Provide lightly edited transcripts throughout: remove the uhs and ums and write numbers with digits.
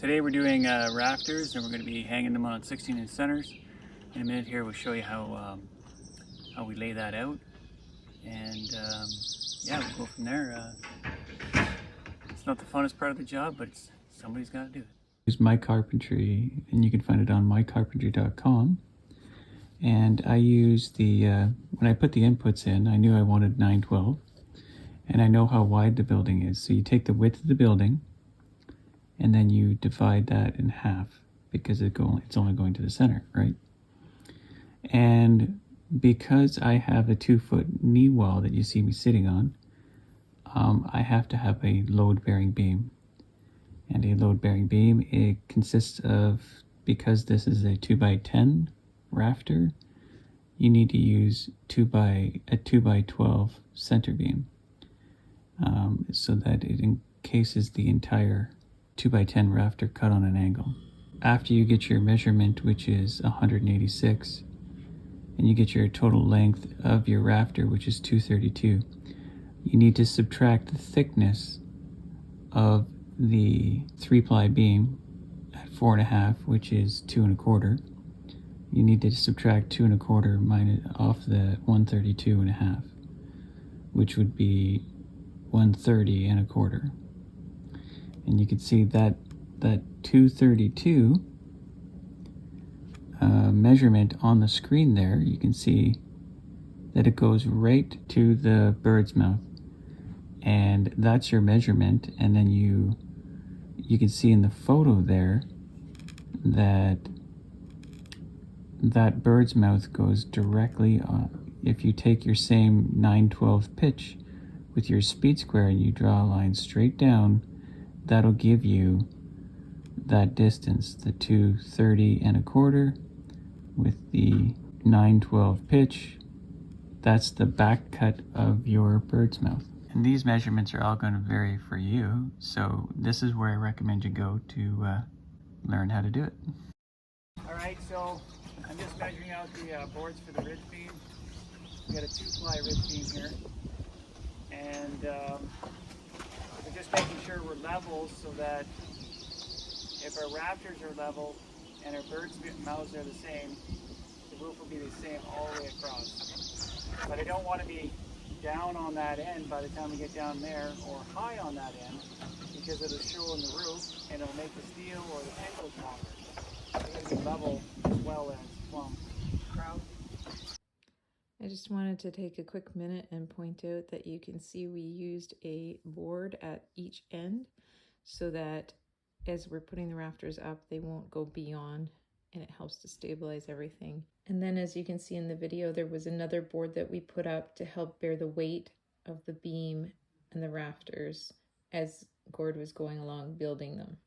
Today we're doing rafters, and we're going to be hanging them on 16-inch centers. In a minute here we'll show you how we lay that out, and yeah, we'll go from there. It's not the funnest part of the job, but somebody's got to do it. Use My Carpentry, and you can find it on mycarpentry.com. And I use the, when I put the inputs in, I knew I wanted 912, and I know how wide the building is. So you take the width of the building, and then you divide that in half, because it's only going to the center, right? And because I have a 2-foot knee wall that you see me sitting on, I have to have a load-bearing beam. And a load-bearing beam, it consists of, because this is a 2x10 rafter, you need to use a 2x12 center beam, so that it encases the entire 2x10 rafter cut on an angle. After you get your measurement, which is 186, and you get your total length of your rafter, which is 232, you need to subtract the thickness of the 3-ply beam at 4.5, which is 2 1/4. You need to subtract 2 1/4 off the 132.5, which would be 130 1/4. And you can see that 232 measurement on the screen there. You can see that it goes right to the bird's mouth, and that's your measurement. And then you can see in the photo there that bird's mouth goes directly on. If you take your same 912 pitch with your speed square and you draw a line straight down, that'll give you that distance, the 230 1/4 with the 912 pitch. That's the back cut of your bird's mouth. And these measurements are all going to vary for you, so this is where I recommend you go to learn how to do it. Alright, so I'm just measuring out the boards for the ridge beam. We got a 2-ply ridge beam here, and we're just making sure we're level, so that if our rafters are level and our birds' mouths are the same, the roof will be the same all the way across. But I don't want to be down on that end by the time we get down there, or high on that end, because it'll show in the roof and it'll make the steel or the shingles longer. It's going to be level as well as plumb. Crowd. I just wanted to take a quick minute and point out that you can see we used a board at each end, so that as we're putting the rafters up, they won't go beyond, and it helps to stabilize everything. And then, as you can see in the video, there was another board that we put up to help bear the weight of the beam and the rafters as Gord was going along building them.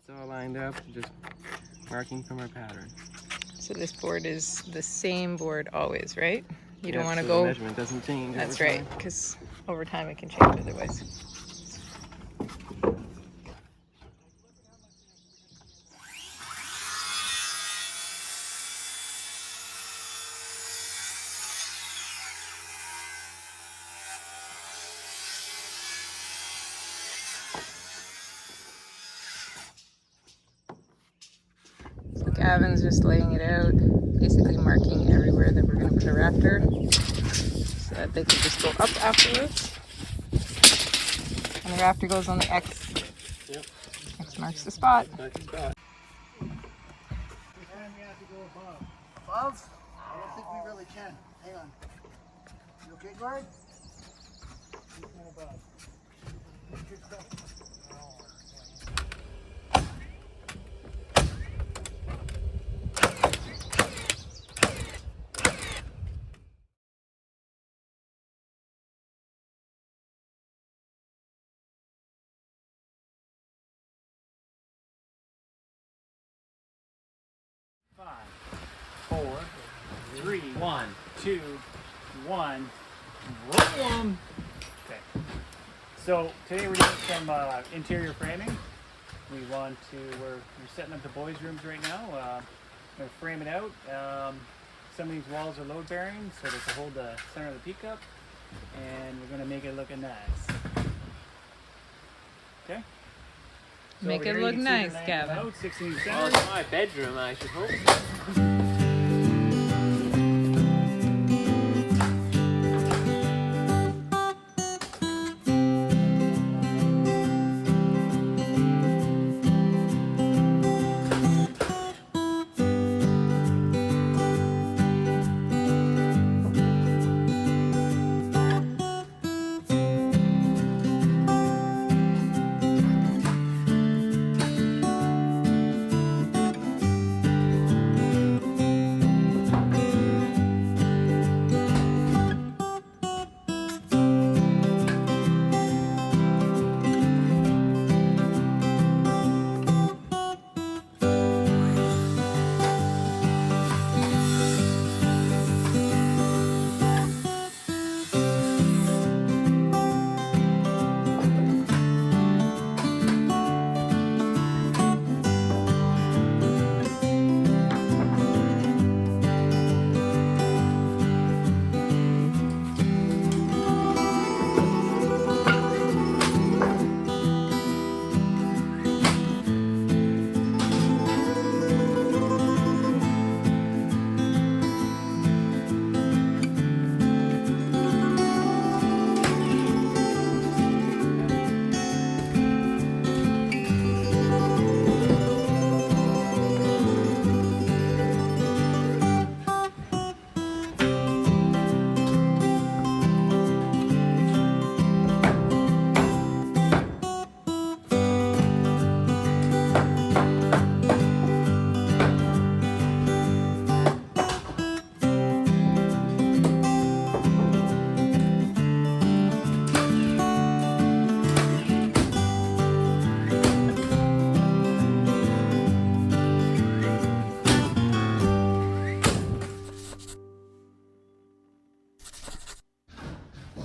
It's all lined up, just marking from our pattern. So this board is the same board always, right? You don't Yep, want to so go. the measurement doesn't change. That's over right, time. because over time it can change otherwise. So Gavin's just laying it out, basically marking everywhere that we're going to put a rafter so that they can just go up afterwards. And the rafter goes on the X. Yep. X marks the spot. That's the spot. Above? I don't think we really can. Hang on. You okay, Gord? Five, four, three, 1, 2, 1, roll 'em. Okay. So today we're doing some interior framing. We want to, we're setting up the boys' rooms right now. We're gonna frame it out. Some of these walls are load bearing, so they can hold the center of the peak up, and we're gonna make it look nice. Okay. So Make over it here look you can see nice, the laying Gavin. out, 16 Well, centers. it's my bedroom, I should hope.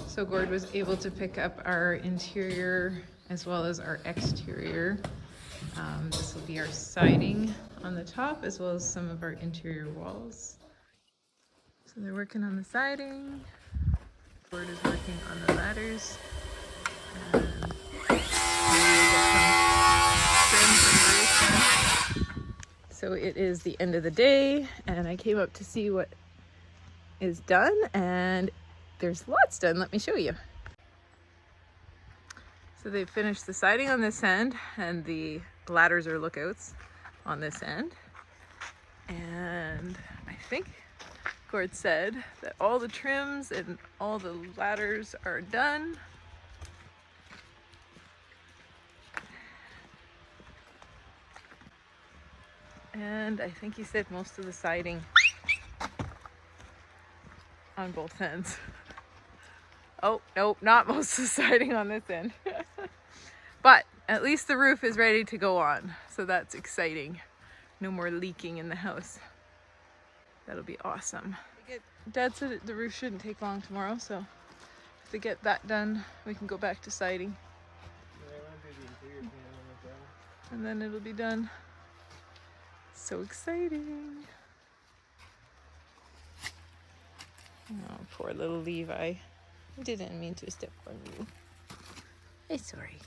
So Gord was able to pick up our interior as well as our exterior. This will be our siding on the top as well as some of our interior walls. So they're working on the siding. Gord is working on the ladders. And maybe we'll get some trim from the roof done. So it is the end of the day and I came up to see what is done, and there's lots done. Let me show you. So they've finished the siding on this end and the ladders or lookouts on this end. And I think Gord said that all the trims and all the ladders are done. And I think he said most of the siding on both ends. Oh, no, not most of the siding on this end. But At least the roof is ready to go on, so that's exciting. No more leaking in the house. That'll be awesome. Dad said the roof shouldn't take long tomorrow, so if they get that done, we can go back to siding. And then it'll be done. So exciting. Oh, poor little Levi. I didn't mean to step on you. I'm sorry.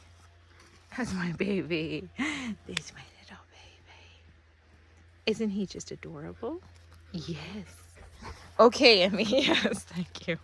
That's my baby. There's my little baby. Isn't he just adorable? Yes. Okay, Emmy. Yes, thank you.